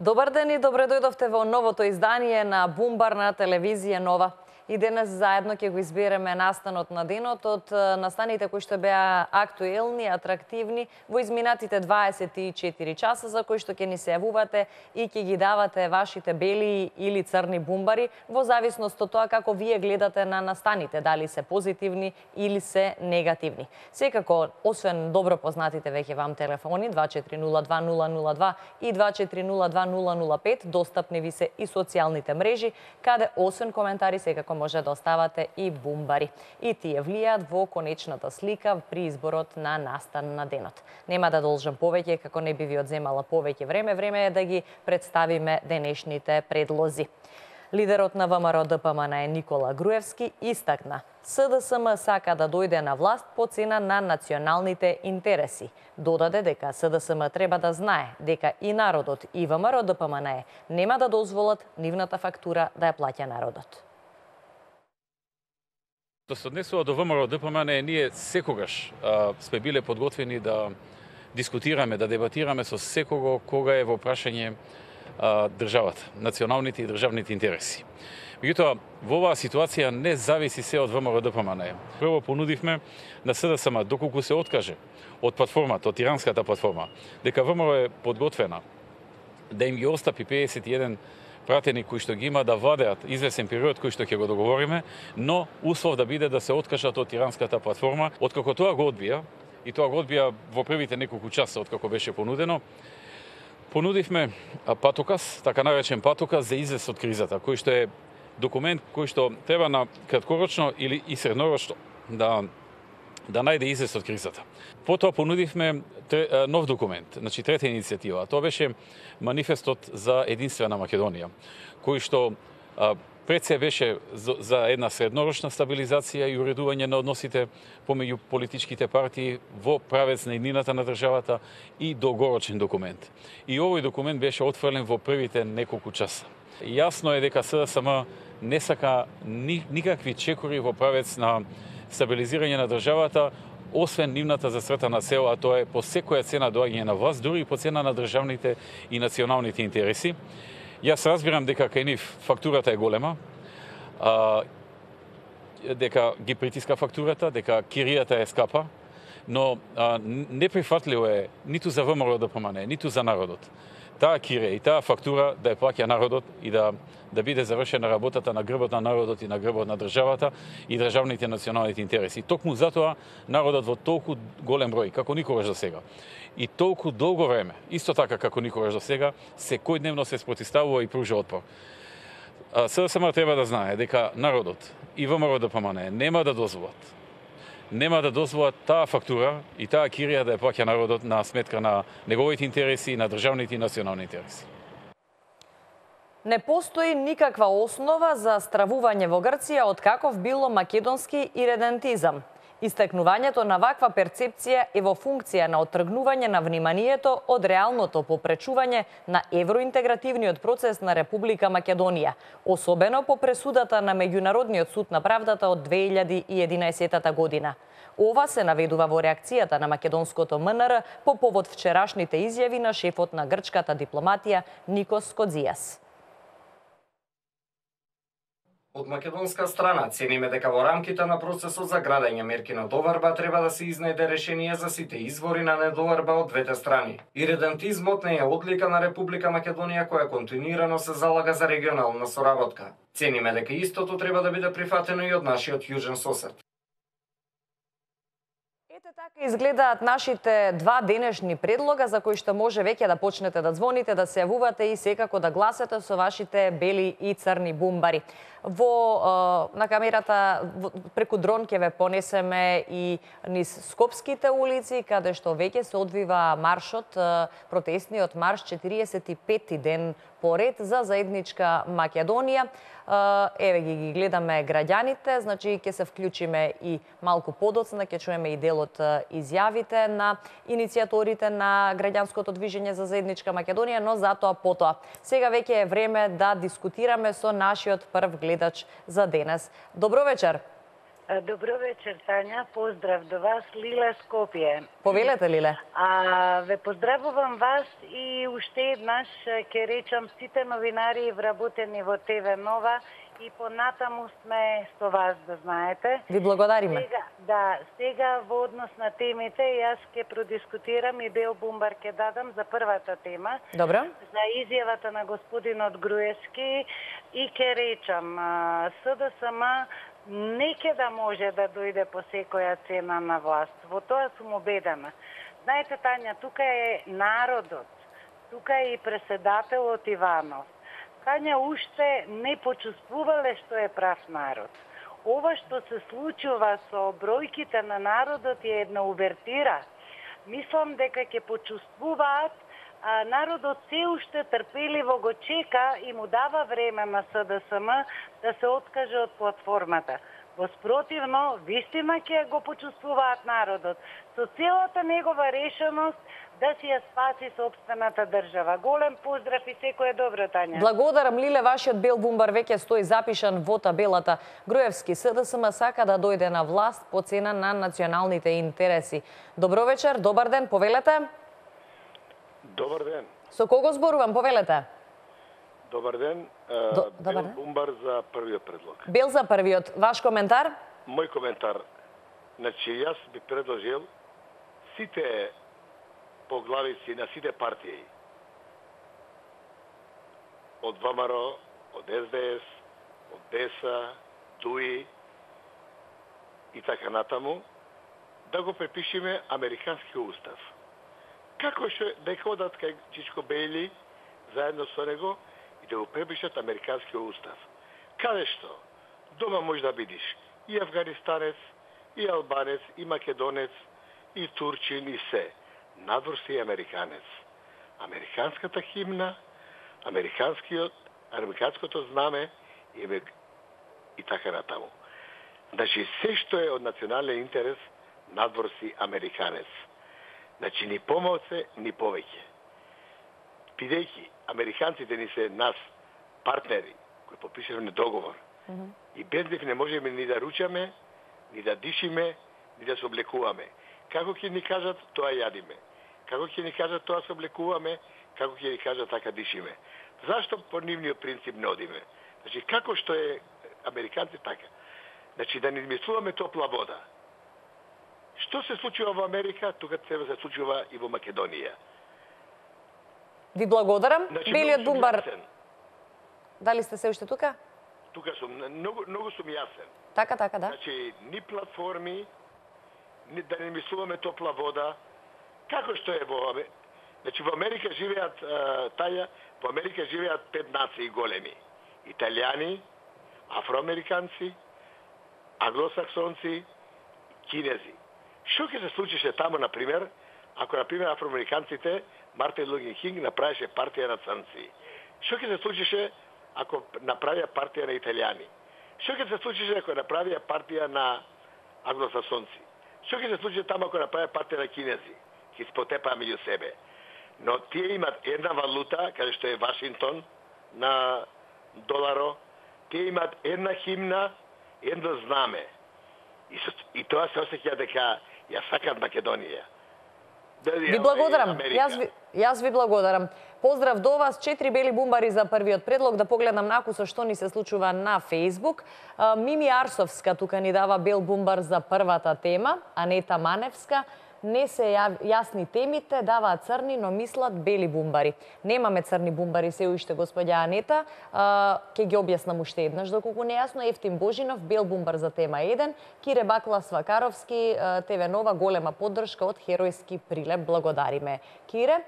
Добар ден и добре дојдовте во новото издание на Бумбар на телевизија Нова. И денес заедно ќе го избереме настанот на денот од настаните кои што беа актуелни, атрактивни во изминатите 24 часа за кои што ќе ни се јавувате и ќе ги давате вашите бели или црни бумбари во зависност од тоа како вие гледате на настаните, дали се позитивни или се негативни. Секако, освен добро познатите веќе вам телефони 2402-002 и 2402-005, достапни ви се и социјалните мрежи, каде освен коментари секако може да оставате и бумбари. И тие влијаат во конечната слика при изборот на настан на денот. Нема да должам повеќе, како не би ви одземала повеќе време. Време е да ги представиме денешните предлози. Лидерот на ВМРО-ДПМН Никола Груевски истакна: СДСМ сака да дојде на власт по цена на националните интереси. Додаде дека СДСМ треба да знае дека и народот и ВМРО-ДПМН нема да дозволат нивната фактура да ја плаќа народот. Што се однесува до ВМРО-ДПМН, ние секогаш сме биле подготвени да дискутираме, да дебатираме со секого кога е во прашање државата, националните и државните интереси. Меѓутоа, во оваа ситуација не зависи се од ВМРО-ДПМН. Прво понудивме на СДСМ, доколку се откаже од платформата, од тиранската платформа, дека ВМРО е подготвена да им ги остапи 51 пратени кои што ги има да владеат извесен период кој што ќе го договориме, но услов да биде да се откажат од тиранската платформа. Откако тоа го одбија, и тоа го одбија во првите неколку часа откако беше понудено, понудивме патоказ, така наречен патоказ за излез од кризата, кој што е документ кој што треба на краткорочно или и среднорочно да најде излез од кризата. Потоа понудивме нов документ, значи трета иницијатива. Тоа беше манифестот за единствена Македонија, кој што пред се беше за една среднорочна стабилизација и уредување на односите помеѓу политичките партии во правец на еднината на државата и долгорочен документ. И овој документ беше отфрлен во првите неколку часа. Јасно е дека СДСМ не сака никакви чекори во правец на стабилизирање на државата, освен нивната засртана цел, а тоа е по секоја цена доаѓање на власт, дури и по цена на државните и националните интереси. Јас разбирам дека кај нив фактурата е голема, дека ги притиска фактурата, дека киријата е скапа, но неприфатливо е ниту за ВМРО-ДПМН, ниту за народот таа кирија и таа фактура да ја плаќа народот и да биде завршена работата на грбот на народот и на грбот на државата и државните националните интереси. Токму затоа народот во толку голем број, како никогаш до сега, и толку долго време, исто така како никогаш до сега, секојдневно се спротивставува и пружа отпор. СДСМ треба да знае дека народот и ВМРО-ДПМН нема да дозволат таа фактура и таа кирија да ја плаќа народот на сметка на неговите интереси и на државните и национални интереси. Не постои никаква основа за стравување во Грција од каков било македонски иредентизам. Истекнувањето на ваква перцепција е во функција на оттргнување на вниманието од реалното попречување на евроинтегративниот процес на Република Македонија, особено по пресудата на Меѓународниот суд на правдата од 2011 година. Ова се наведува во реакцијата на македонското МНР по повод вчерашните изјави на шефот на грчката дипломатија Никос Кодзијас. Од македонска страна цениме дека во рамките на процесот за градење мерки на доварба треба да се изнајде решение за сите извори на недоварба од двете страни. Иредентизмот не е одлика на Република Македонија која континуирано се залага за регионална соработка. Цениме дека истото треба да биде прифатено и од нашиот јужен сосед. Така изгледаат нашите два денешни предлога за кои што може веќе да почнете да звоните, да се јавувате и секако да гласате со вашите бели и црни бумбари. На камерата преку дрон ќе ве понесеме и низ скопските улици, каде што веќе се одвива маршот, протестниот марш 45-ти ден поред за заедничка Македонија. Еве ги гледаме граѓаните, значи ќе се вклучиме и малку подоцна, ќе чуеме и дел од изјавите на иницијаторите на граѓанското движење за заедничка Македонија, но затоа потоа. Сега веќе е време да дискутираме со нашиот прв гледач за денес. Добро вечер. Добро вечер, Тања. Поздрав до вас, Лиле Скопје. Повелете, Лиле. Ве поздравувам вас и уште еднаш ќе речам сите новинари вработени во ТВ Нова и понатаму сме со вас, да знаете. Ви благодариме. Сега во однос на темите, јас ќе продискутирам и Бел Бумбар ќе дадам за првата тема. Добро. За изјавата на господинот Груевски и ќе речам, СДСМ не ќе да може да дојде по секоја цена на власт. Во тоа сум убедена. Знаете, Тања, тука е народот, тука е и преседателот Иванов. Тања уште не почувствувале што е прав народ. Ова што се случува со бројките на народот е една увертира. Мислам дека ќе почувствуваат, народот се уште трпеливо го чека и му дава време на СДСМ да се откаже од платформата. Воспротивно, вистина ќе го почувствуваат народот со целата негова решеност да си ја спаси собствената држава. Голем поздрав и секое добро, Тања. Благодарам, Лиле, вашиот Бел Бумбар веќе стои запишан во табелата. Груевски, СДСМ сака да дојде на власт по цена на националните интереси. Добро вечер, добар ден, повелете. Добар ден. Со кого зборувам, повелете? Добар ден. Добар Бел ден. Бумбар за првиот предлог. Бел за првиот. Ваш коментар? Мој коментар. Значи, јас би предложил сите поглавици на сите партии од ВМРО, од СДС, од ДЕСА, ДУИ и така натаму, да го препишиме Американски устав. Како што дека одат кај Чичко Бејли заедно со него и да го препишат Американски устав. Каде што? Дома може да бидиш и афганистанец, и албанец, и македонец, и турчин, и се. Надвор си американец. Американската химна, американското знаме и така натаму. Значи, се што е од национален интерес, надвор си американец. Значи, ни помалце, ни повеќе. Бидејќи американците ни се нас партнери, кои подпишавме договор, и без нив не можеме ни да ручаме, ни да дишиме, ни да се облекуваме. Како ќе ни кажат, тоа јадиме. Како ќе ни кажат, тоа се облекуваме, како ќе ни кажат, така дишиме. Зашто по нивниот принцип не одиме? Значи, како што е американци, така. Значи, да не измислуваме топла вода. Што се случува во Америка, тука се случува и во Македонија. Ви благодарам. Значи, Белиот Бумбар, јасен. дали сте се уште тука? Тука сум, многу сум јасен. Така, да. Значи, ни платформи, ни да не мислуваме топла вода, како што е во Америка. Значи, во Америка живеат, во Америка живеат 5 нации големи. Италијани, афроамериканци, англосаксонци, кинези. Што ќе се случише таму, например, ако, например, афроамериканците, Мартин Лутер Кинг направише партија на црнци? Што ќе се случише ако направија партија на италијани? Што ќе се случише ако направија партија на англосаксонци? Што ќе се случи таму ако направи партија на кинези? Ќе спотепаа меѓу себе. Но тие имат една валута, каде што е Вашингтон на доларо, тие имат една химна, едно знаме. И тоа се осеќа дека ја сакат Македонија. Ви благодарам. Јас ви благодарам. Поздрав до вас. 4 бели бумбари за првиот предлог. Да погледнам накусо што ни се случува на Фејсбук. Мими Арсовска тука ни дава бел бумбар за првата тема. Анета Маневска. Не се јасни темите, даваат црни, но мислат бели бумбари. Немаме црни бумбари се уште, господја Анета. Ке ги објаснам уште еднаш, доколку не јасно. Ефтим Божинов, бел бумбар за тема 1. Кире Бакла Свакаровски, ТВ Нова, голема поддршка од Херојски прилеп. Благодариме, Кире.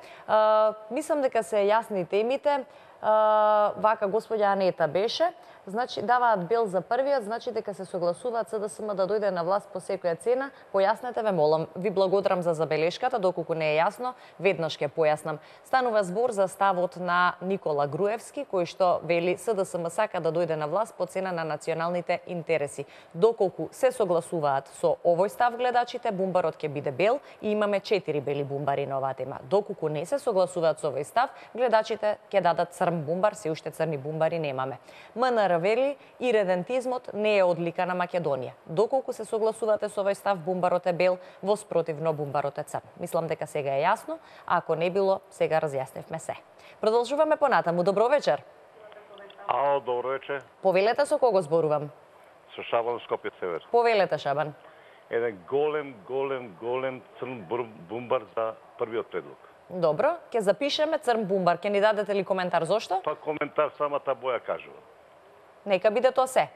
Мислам дека се јасни темите. Вака господја Анета беше. Значи, даваат бел за првиот, значи дека се согласуваат СДСМ да дојде на власт по секоја цена. Појаснете, ве молам. Ви благодарам за забелешката, доколку не е јасно, веднаш ќе појаснам. Станува збор за ставот на Никола Груевски, кој што вели СДСМ сака да дојде на власт по цена на националните интереси. Доколку се согласуваат со овој став гледачите, бумбарот ќе биде бел и имаме 4 бели бумбари на оваа тема. Доколку не се согласуваат со овој став, гледачите ќе дадат црн црн бумбар, се уште црни бумбари немаме. МНР вели и редентизмот не е одлика на Македонија. Доколку се согласувате со овој став, бумбарот е бел, во спротивно бумбарот е црн. Мислам дека сега е јасно, а ако не било, сега разјаснивме се. Продолжуваме понатаму. Добро вечер. Ало, добро вечер. Повелете со кого зборувам? Со Шабан Скопје Север. Повелете, Шабан. Еден голем црн бумбар за првиот предлог. Добро, ќе запишеме црн бумбар. Ќе ни дадете ли коментар зошто? Па коментар самата боја кажува. Нека биде тоа се.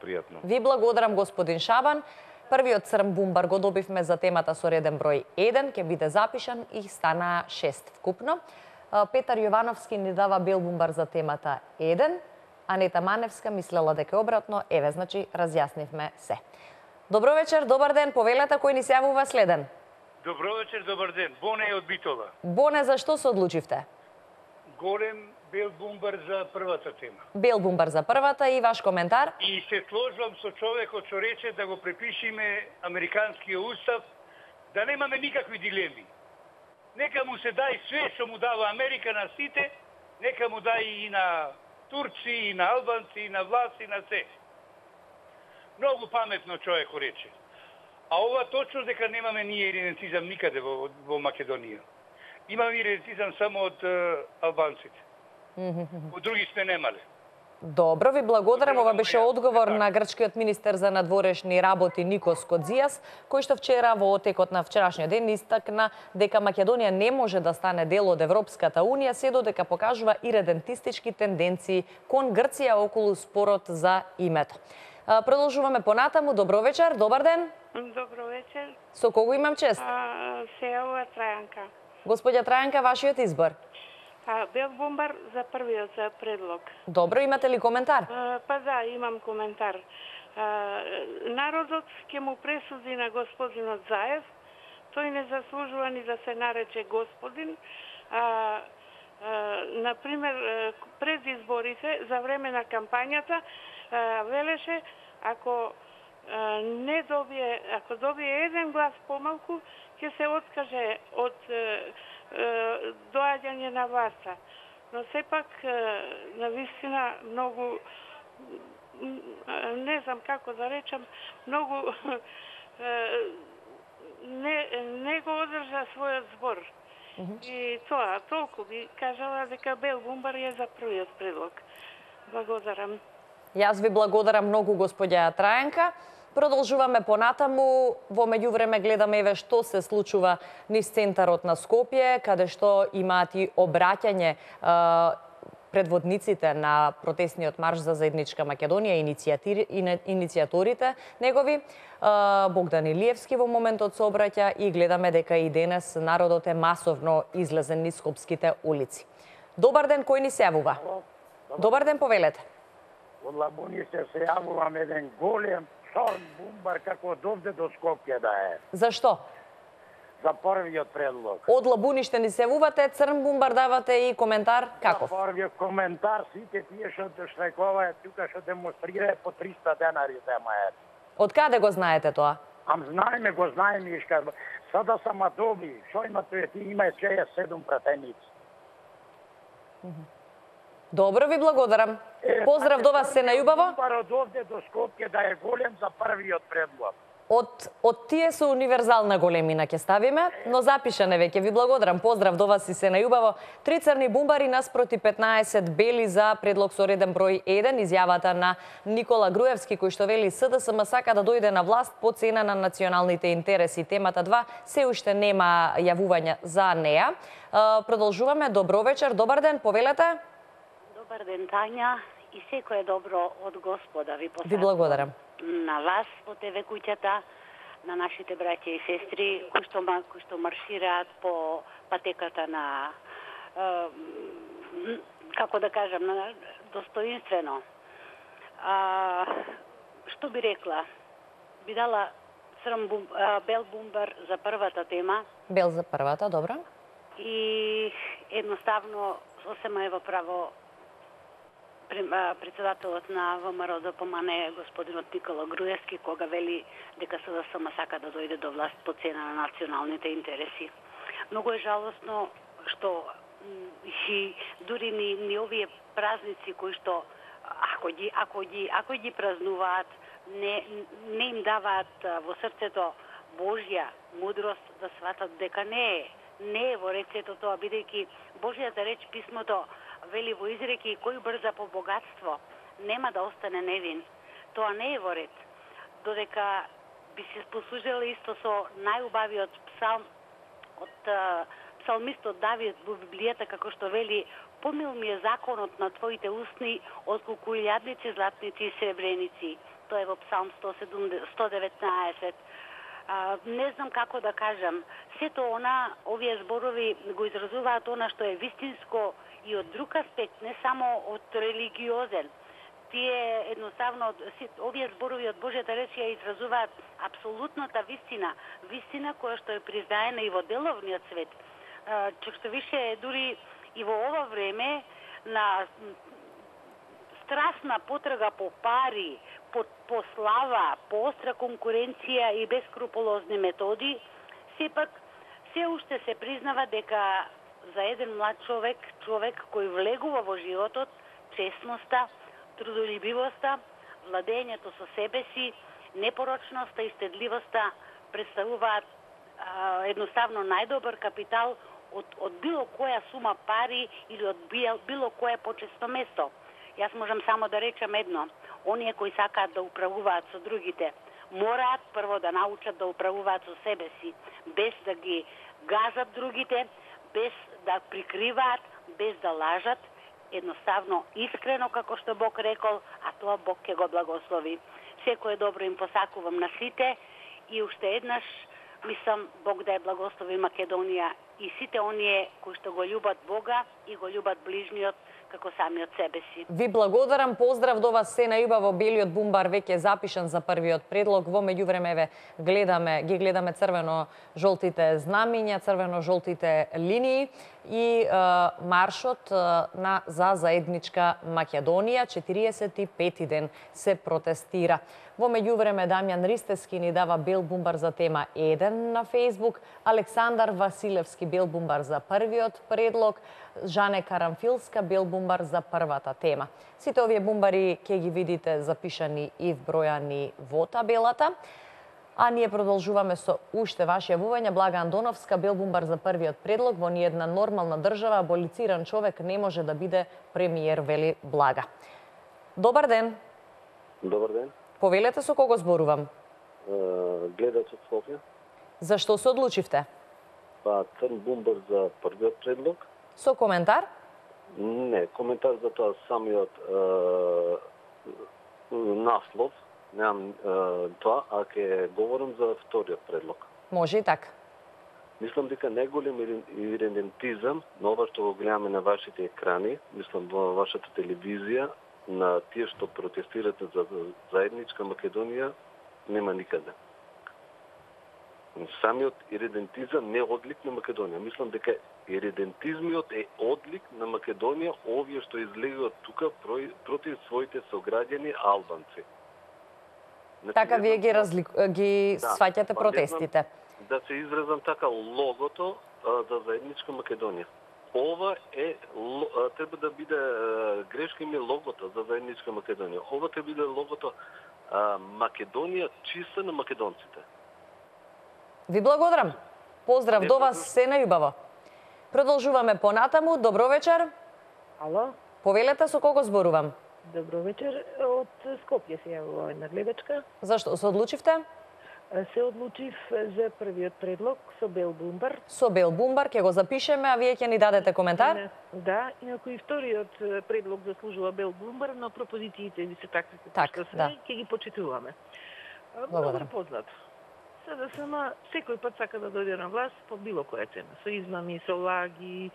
Пријатно. Ви благодарам, господин Шабан. Првиот црн бумбар го добивме за темата со реден број 1, ќе биде запишан и стана 6 вкупно. Петар Јовановски ни дава бел бумбар за темата 1, Анета Маневска мислела дека е обратно, еве, значи, разјаснивме се. Добро вечер, добар ден, повелете кој ни се јавува следен. Добро вечер, добар ден. Боне е од Битола. Боне, зашто се одлучивте? Голем бел бумбар за првата тема. Бел бумбар за првата и ваш коментар? И се сложувам со човекот што рече да го препишиме Американскиот устав, да немаме никакви дилеми. Нека му се дај све што му дава Америка на сите, нека му дај и на турци, и на албанци, и на власти, и на се. Многу паметно човеко рече. А ова точно дека немаме ние идентизам никаде во Македонија. Имаме идентизам само од албанците. Од други сме немале. Добро, ви благодарам. Ова беше одговор на грчкиот министер за надворешни работи Никос Кодзијас, кој што вчера во отекот на вчерашниот ден истакна дека Македонија не може да стане дел од Европската унија се додека покажува иредентистички тенденции кон Грција околу спорот за името. Продолжуваме понатаму. Добро вечер, добар ден. Добро вечер. Со кого имам чест? Се јавува Трајанка. Господја Трајанка, вашиот избор. Бел бумбар за првиот предлог. Добро, имате ли коментар? Па да, имам коментар. Народот ќе му пресуди на господинот Заев. Тој не заслужува ни да се нарече господин. Например, пред изборите, за време на кампањата, велеше ако добие еден глас помалку, ќе се откаже од доаѓање на власта. Но сепак, навистина, многу, не знам како да речам, многу не го одржа својот збор. И тоа, толку би кажала дека бел бумбар е за првиот предлог. Благодарам. Јас ви благодарам многу, господја Трајанка. Продолжуваме понатаму. Во меѓувреме гледаме еве што се случува низ центарот на Скопје, каде што имаат и обраќање предводниците на протестниот марш за заедничка Македонија, иницијаторите негови. Богдан Илиевски во моментот се обраќа и гледаме дека и денес народот е масовно излезен низ скопските улици. Добар ден, кој ни се јавува? Добар ден, повелете. Од Лабунище се јавувам еден голем црн бумбар како од овде до Скопје да е. Зашто? За првиот предлог. Од Лабуниште ни се јавувате, црн бумбар давате и коментар каков? За првиот коментар сите тие што штрајкуваат тука што демонстрираат по 300 денари земаат. Од каде го знаете тоа? Знаеме, го знаеме ишка. Сада сама доби, што има тој ти има 67 пратеници. Добро, ви благодарам. Поздрав до вас, се најубаво. Бумбар од овде до Скопје да е голем за првиот предлог. Од тие со универзална големина ќе ставиме, но запишане веќе. Ви благодарам. Поздрав до вас и се најубаво. 3 црни бумбари наспроти 15 бели за предлог со реден број 1. Изјавата на Никола Груевски, кој што вели СДСМ сака да дојде на власт по цена на националните интереси. Темата 2 се уште нема јавување за неа. Продолжуваме. Добро вечер, добар ден, повелете. Добар ден, Тања, и секое добро од Господа ви посакувам. Ви благодарам. На вас, по ТВ куќата, на нашите браќа и сестри, кои што маршираат по патеката на, како да кажам, достоинствено. Што би рекла? Би дала бел бумбар за првата тема. Бел за првата, добро. И едноставно, сосема е во право председателот на ВМРО ДПМН господинот Никола Груевски, кога вели дека СДСМ сака да дојде до власт по цена на националните интереси. Многу е жалосно што и дури ни овие празници кои што ако ги празнуваат, не им даваат во срцето Божја мудрост да сватат дека не е во рецето тоа, бидејќи Божјата реч, писмото, вели во изреки, кој брза по богатство нема да остане невин. Тоа не е во ред. Додека би се послужила исто со најубавиот псалм од псалмистот Давид во Библијата, како што вели: помил ми е законот на твоите устни отколку илјадници златници и сребреници. Тоа е во Псалм 119. Не знам како да кажам. Сето овие зборови го изразуваат она што е вистинско и од друг аспект, не само од религиозен. Тие едноставно, овие зборови од Божјата реч ја изразуваат апсолутната вистина. Вистина која што е признаена и во деловниот свет. Чак што више, дури и во ова време на страстна потрага по пари, по слава, по остра конкуренција и бескрупулозни методи, сепак се уште се признава дека за еден млад човек кој влегува во животот, честноста, трудолюбивоста, владењето со себе си, непорочноста и стедливоста представуваат едноставно најдобар капитал од било која сума пари или од било кое почесно место. Јас можам само да речам едно: оние кои сакаат да управуваат со другите, мораат прво да научат да управуваат со себе си, без да ги газат другите, без да прикриваат, без да лажат, едноставно искрено, како што Бог рекол, а тоа Бог ќе го благослови. Секое добро им посакувам на сите и уште еднаш мислам Бог да ја благослови Македонија и сите оние кои што го љубат Бога и го љубат ближниот како самиот себе си. Ви благодарам, поздрав до вас, се најубаво. Белиот бумбар веќе е запишан за првиот предлог. Во меѓувреме ги гледаме црвено-жолтите знамиња, црвено-жолтите линии и маршот за заедничка Македонија. 45 ден се протестира. Во меѓувреме Дамјан Ристевски ни дава бел бумбар за тема 1 на Фејсбук, Александар Василевски бел бумбар за првиот предлог, Жане Карамфилска бел бумбар за првата тема. Сите овие бумбари ќе ги видите запишани и вбројани во табелата. А ние продолжуваме со уште ваши јавувања. Блага Андоновска бел бумбар за првиот предлог. Во ниедна нормална држава аболициран човек не може да биде премиер, вели Блага. Добар ден. Добар ден. Повелете со кого зборувам? Гледач од Скопје. Зашто се одлучивте? Црн бумбар за првиот предлог. Со коментар? Не, коментар за тоа самиот наслов. Немам тоа, а ќе говорам за вториот предлог. Може и така. Мислам дека најголем идентизам на ова што го гледаме на вашите екрани, мислам во вашата телевизија, на тие што протестирате за заедничка Македонија, нема никаде. Самиот иредентизам не е одлик на Македонија. Мислам дека иредентизмиот е одлик на Македонија, овие што излегуваат тука против своите сограѓани албанци. Така вие ги сваќате протестите. Да се изразам така, логото за заедничка Македонија. Ова треба да биде грешка ми логото за заедничка Македонија. Ова треба биде логото Македонија чиста на македонците. Ви благодарам. Поздрав до вас, се најубаво. Продолжуваме понатаму. Добро вечер. Ало. Повелете со кого зборувам? Добро вечер. Од Скопје се јавува една гледачка. Зашто се одлучивте? Се одлучив за првиот предлог со бел бумбар. Со бел бумбар ќе го запишеме, а вие ќе ни дадете коментар? Да, инаку и вториот предлог заслужува бел бумбар, но пропозициите ви се такви што се, ќе ги почитуваме. Благодарам. Познато. СДСМ секој пат сака да дојде на власт по било која цена, со измами, со лаги,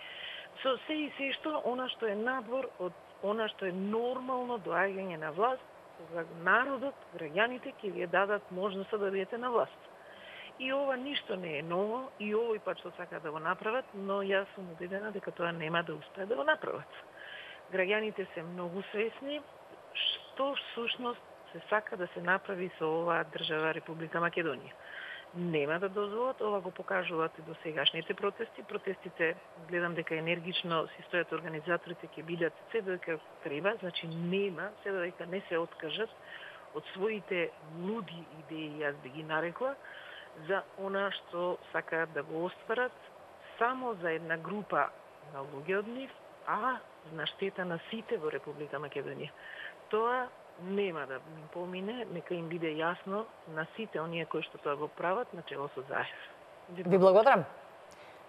со се и се што она што е надвор од она што е нормално доаѓање на власт, за народот, граѓаните ќе ви дадат можноста да бидете на власт. И ова ништо не е ново, и овој пат што сака да го направат, но јас сум убедена дека тоа нема да успеат да го направат. Граѓаните се многу свесни што всушност се сака да се направи со оваа држава Република Македонија. нема да дозволат. Ова го покажуваат и до сегашните протести. Протестите, гледам дека енергично си стојат организаторите, ќе бидат се дека треба, значи нема, се дека не се откажат од своите луди идеи, јас би ги нарекла, за она што сакаат да го остварат само за една група на луѓе од нив, а на штета на сите во Република Македонија. Тоа нема да им помине, нека им биде јасно на сите оние кои што тоа го прават, начело со Заев. Ви благодарам.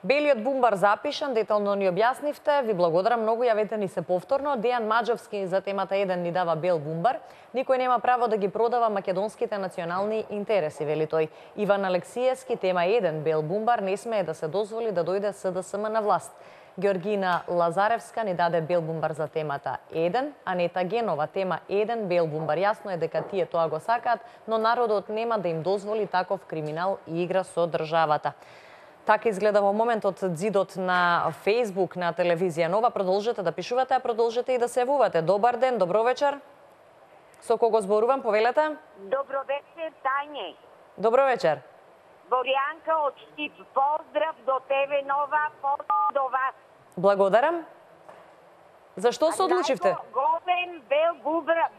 Белиот бумбар запишан, детално ни објаснивте. Ви благодарам многу, јавете ни се повторно. Дејан Маџовски за темата 1 ни дава бел бумбар. Никој нема право да ги продава македонските национални интереси, вели тој. Иван Алексиевски, тема 1, бел бумбар, не смее да се дозволи да дојде СДСМ на власт. Георгина Лазаревска ни даде бел бумбар за темата 1, Анета Генова, тема 1, бел бумбар. Јасно е дека тие тоа го сакаат, но народот нема да им дозволи таков криминал и игра со државата. Така изгледа во моментот зидот на Facebook на телевизија Нова. Продолжете да пишувате, а продолжете и да се јавувате. Добар ден, добро вечер. Со кого зборувам, повелете? Добро вечер, Тање. Добро вечер. Борјанка од Штип. Поздрав до тебе Нова, поздрав до вас. Благодарам. Зашто се одлучивте? Голем бел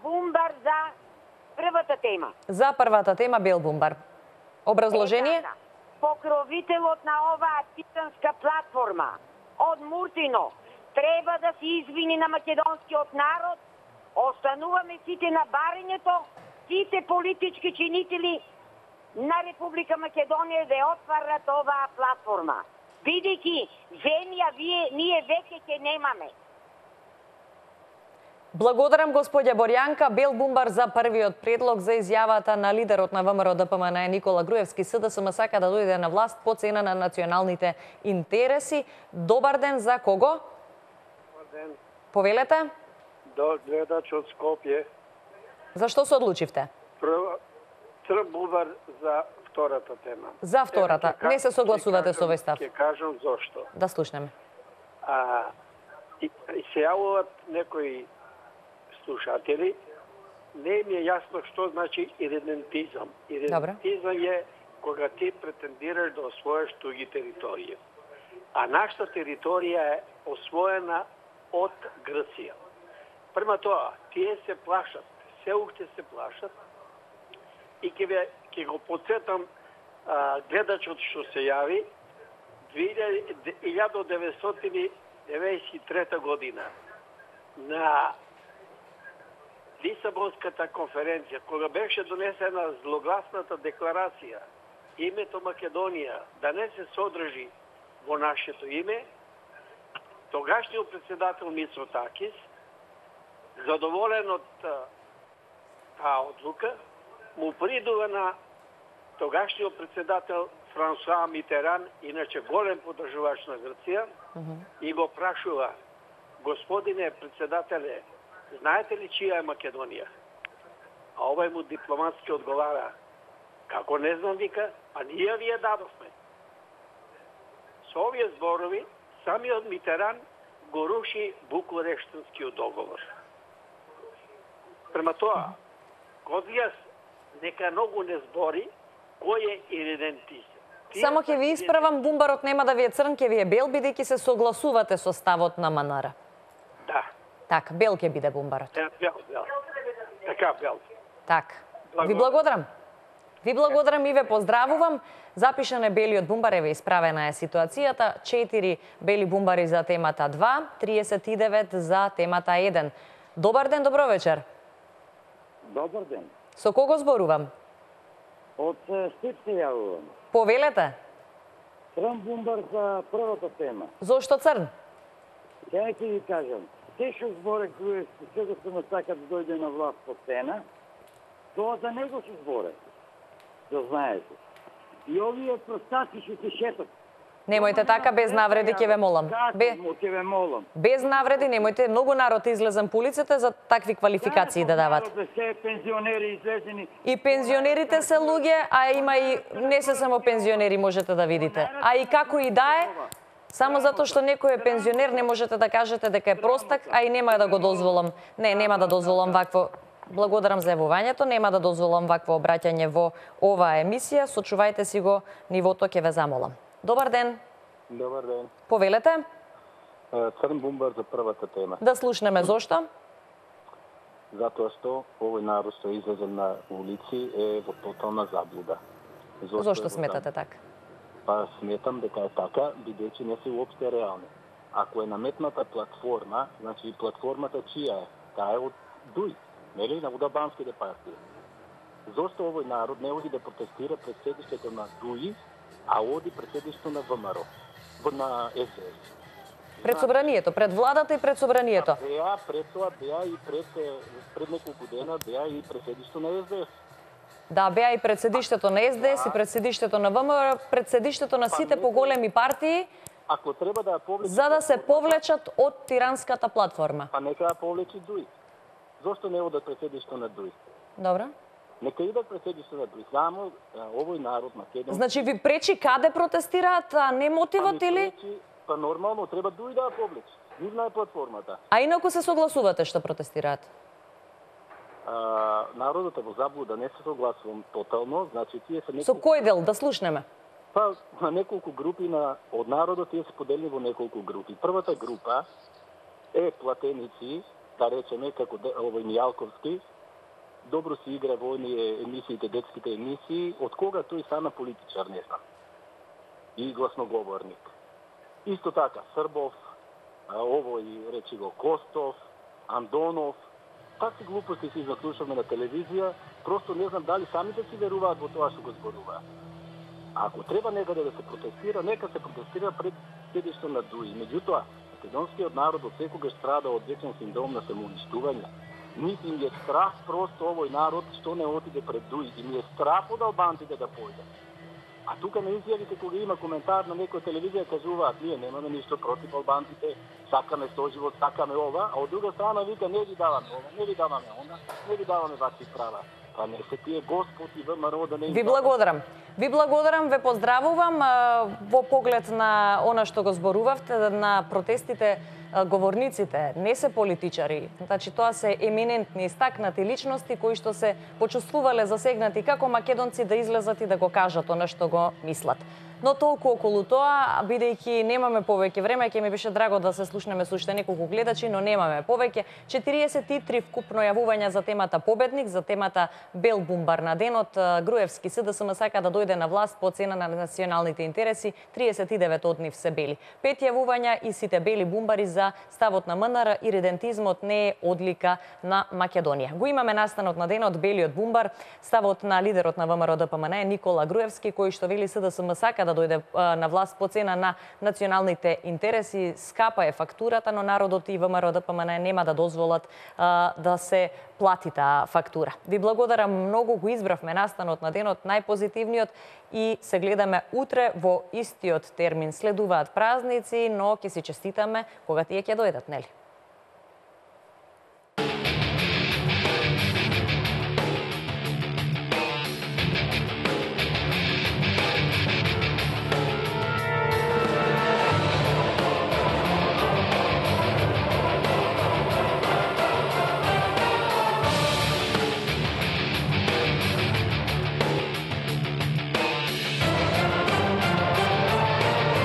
бумбар за првата тема. За првата тема бел бумбар. Образложение? Покровителот на оваа титанска платформа од Муртино треба да се извини на македонскиот народ. Остануваме сите на барењето, сите политички чинители на Република Македонија да ја отварат оваа платформа. Бидејќи земја ние веќе ќе немаме. Благодарам, господја Борјанка. Бел бумбар за првиот предлог за изјавата на лидерот на ВМРО ДПМН Никола Груевски. СДСМ сака да дојде на власт по цена на националните интереси. Добар ден за кого? Добар ден. Повелете? Гледач од Скопје. Зашто се одлучивте? Црн бумбар за втората тема. За втората. Не се согласувате со овој став? Ќе кажам зошто. Да слушнеме. И се јавуваат некои слушатели, не им е јасно што значи иридентизам. Иридентизам е кога ти претендираш да освоиш туги територија. А нашата територија е освоена од Грција. Према тоа, тие се плашат, се уште се плашат и ќе го подсетам гледачот што се јави 1993 година на Лисабонската конференција, кога беше донесена злогласната декларација името Македонија да не се содржи во нашето име, тогашниот председател Мицотакис, задоволен од таа одлука, му придува на тогашниот председател Франсуа Митеран, иначе голем поддржувач на Грција, и го прашува: господине председателе, знаете ли чија е Македонија? А овој му дипломатски одговара: како не знам, вика, а ние ви ја дадовме. Со овие зборови, самиот Митеран го руши Букурештинскиот договор. Према тоа, Козлијас нека многу не збори кој е иридентизам. Само ќе ви исправам, бумбарот нема да ви е црн, ќе ви е бел, бидејќи се согласувате со ставот на МНР. Да. Така, бел ќе биде бумбарот. Бел. Така, бел. Така. Ви благодарам. Ви благодарам и ве поздравувам. Запишан е белиот бумбар, еве исправена е ситуацијата. 4 бели бумбари за темата 2, 39 за темата 1. Добар ден, добро вечер. Добар ден. Со кого зборувам? Од Штип се јавувам. Повелете. Црн бумбар за првата тема. Зошто црн? Ја ќе ви кажам. Те што зборе Груевски, се да се сака да дојде на власт по цена, тоа за него се зборе. Да знаете. И овие простаци што се шетат. Немојте така, без навреди, ќе ве молам. Ќе ве молам. Без навреди, немојте, многу народ излезен по улиците за такви квалификации да дават. Се пензионери излезени. И пензионерите се луѓе, а има и не се само пензионери, можете да видите. А и како и да е, само затоа што некој е пензионер, не можете да кажете дека е простак, а и нема да го дозволам. Не, нема да дозволам вакво Благодарам за јавувањето. Нема да дозволам вакво обраќање во оваа емисија. Сочувајте си го нивото, ќе ве замолам. Добар ден. Добар ден. Повелете. Црн бумбар за првата тема. Да слушнеме зошто? Затоа што овој народ што излезе на улици е во тотална заблуда. Зошто сметате така? Па сметам дека е така, бидејќи не се уопште реални. Ако е наметната платформа, значи платформата чија е? Таа е од ДУИ, нели, на удабанските партии. Зошто овој народ не оди да протестира пред седиштето на ДУИ, а оди пред седиштето на ВМРО, на СДС? Пред собранието, пред владата и пред собранието. Пред тоа беа и пред неколку дена беа и пред седиштето на СДС. Да, беа и пред седиштето на СДС и пред седиштето на ВМРО, пред седиштето на сите поголеми партии. Ако треба да ја повлечи, за да се повлечат од тиранската платформа. Па нека ја повлечи ДУИ. Зошто не одат пред седиштето на ДУИ? Добро. Нека идат пред седиштето на ДУИ. Само овој народ македонски. Значи ви пречи каде протестираат, а не мотивот или? Па нормално треба ДУИ да ја повлечи. Нивна е платформата. А инаку се согласувате што протестираат? Народот е во заблуда, не се согласувам тотално, значи тие се Со кој дел да слушнеме? Па на неколку групи од народот тие се поделени во неколку групи. Првата група е платеници, да речеме како овој Мијалковски, добро си игра во оние емисиите, детските емисии, од кога тој стана политичар, не знам. И гласноговорник. Исто така Србов, овој речи го Костов, Андонов, такви глупости си заслушаме на телевизија, просто не знам дали самите си веруваат во тоа што го зборуваат. Ако треба некаде да се протестира, нека се протестира пред седиштето на ДУИ. Меѓутоа, македонскиот народ од секогаш страда од вечен синдром на самоуништување. Нити им е страх просто овој народ што не отиде пред ДУИ. Им е страх од албанците да појде. А тука на изјавите кога има коментар на некоја телевизија кажуваат ние немаме ништо против албанците, сакаме соживот, сакаме ова, а од друга страна вика не ви даваме ова, не ви даваме она, не ви даваме вакви права. Па не се тие Господ и ВМРО да не им Ви благодарам. Ви благодарам, ве поздравувам во поглед на она што го зборувавте, на протестите. Говорниците не се политичари, значи тоа се еминентни, истакнати личности кои што се почувствувале засегнати како македонци да излезат и да го кажат она што го мислат. Но толку околу тоа, бидејќи немаме повеќе време, ќе ми беше драго да се слушнеме со уште неколку гледачи, но немаме повеќе. 43 вкупно јавувања за темата победник, за темата бел бумбар на денот. Груевски СДСМ сака да дојде на власт по цена на националните интереси, 39 од нив се бели. 5 јавувања и сите бели бумбари за ставот на МНР и редентизмот не е одлика на Македонија. Го имаме настанот на денот белиот бумбар, ставот на лидерот на ВМРО ДПМН Никола Груевски, кој што вели СДСМ сака да дојде на власт по цена на националните интереси. Скапа е фактурата, но народот и ВМРО ДПМН нема да дозволат да се плати таа фактура. Ви благодарам многу, го избравме настанот на денот најпозитивниот и се гледаме утре во истиот термин. Следуваат празници, но ќе си честитаме кога тие ќе дојдат, нели?